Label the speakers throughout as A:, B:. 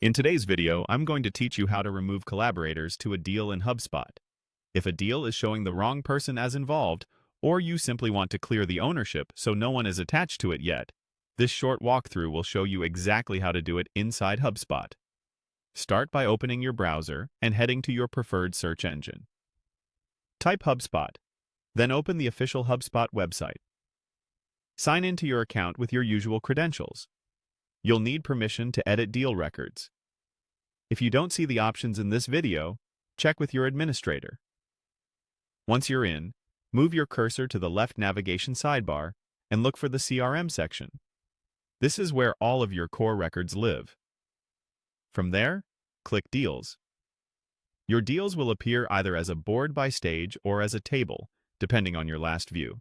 A: In today's video, I'm going to teach you how to remove collaborators to a deal in HubSpot. If a deal is showing the wrong person as involved, or you simply want to clear the ownership so no one is attached to it yet, this short walkthrough will show you exactly how to do it inside HubSpot. Start by opening your browser and heading to your preferred search engine. Type HubSpot, then open the official HubSpot website. Sign into your account with your usual credentials. You'll need permission to edit deal records. If you don't see the options in this video, check with your administrator. Once you're in, move your cursor to the left navigation sidebar and look for the CRM section. This is where all of your core records live. From there, click Deals. Your deals will appear either as a board by stage or as a table, depending on your last view.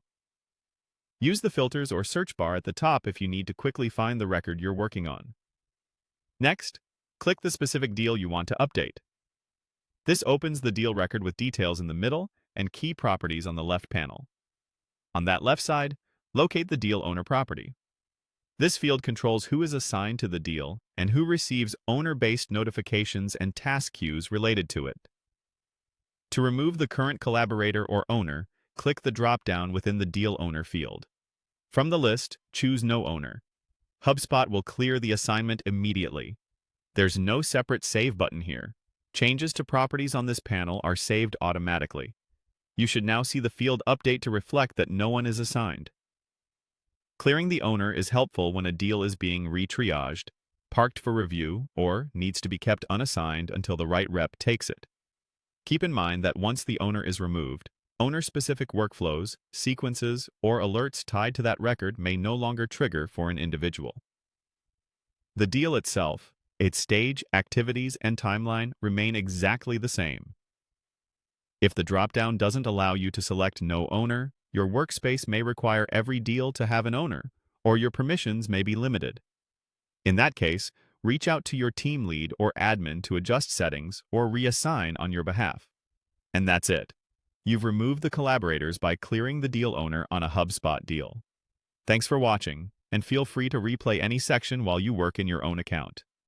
A: Use the filters or search bar at the top if you need to quickly find the record you're working on. Next, click the specific deal you want to update. This opens the deal record with details in the middle and key properties on the left panel. On that left side, locate the deal owner property. This field controls who is assigned to the deal and who receives owner-based notifications and task queues related to it. To remove the current collaborator or owner, click the drop-down within the Deal Owner field. From the list, choose No Owner. HubSpot will clear the assignment immediately. There's no separate Save button here. Changes to properties on this panel are saved automatically. You should now see the field update to reflect that no one is assigned. Clearing the owner is helpful when a deal is being re-triaged, parked for review, or needs to be kept unassigned until the right rep takes it. Keep in mind that once the owner is removed, owner-specific workflows, sequences, or alerts tied to that record may no longer trigger for an individual. The deal itself, its stage, activities, and timeline remain exactly the same. If the drop-down doesn't allow you to select No Owner, your workspace may require every deal to have an owner, or your permissions may be limited. In that case, reach out to your team lead or admin to adjust settings or reassign on your behalf. And that's it. You've removed the collaborators by clearing the deal owner on a HubSpot deal. Thanks for watching, and feel free to replay any section while you work in your own account.